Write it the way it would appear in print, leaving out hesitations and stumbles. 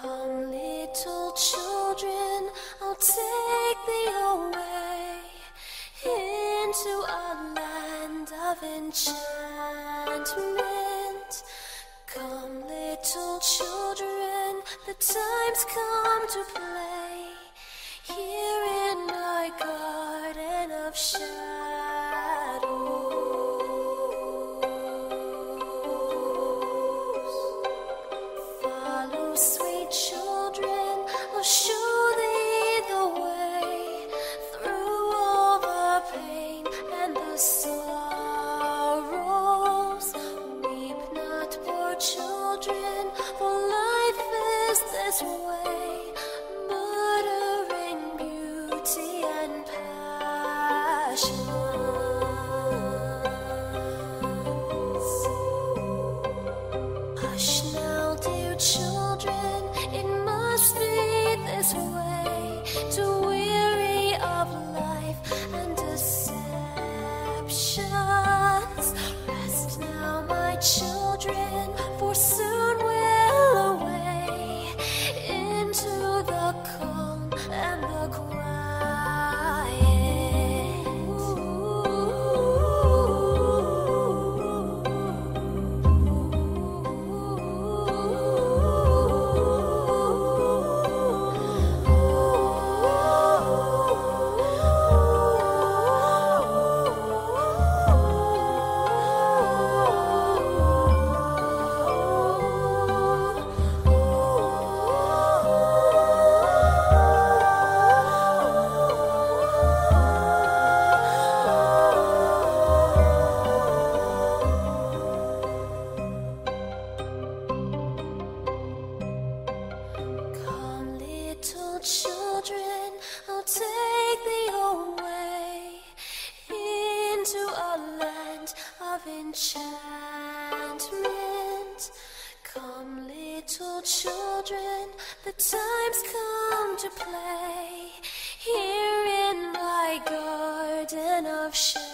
Come, little children, I'll take thee away into a land of enchantment. Come, little children, the time's come to play here in my garden of shadows. Follow, sweet children, I'll show thee the way through all the pain and the sorrows. Weep not, poor children, for life is this way, murdering beauty and passions. Hush now, dear children, it must be this way, to weary of life and deceptions. Rest now, my children, for soon we'll away into the calm and the children, I'll take thee away into a land of enchantment. Come, little children, the time's come to play here in my garden of shadows.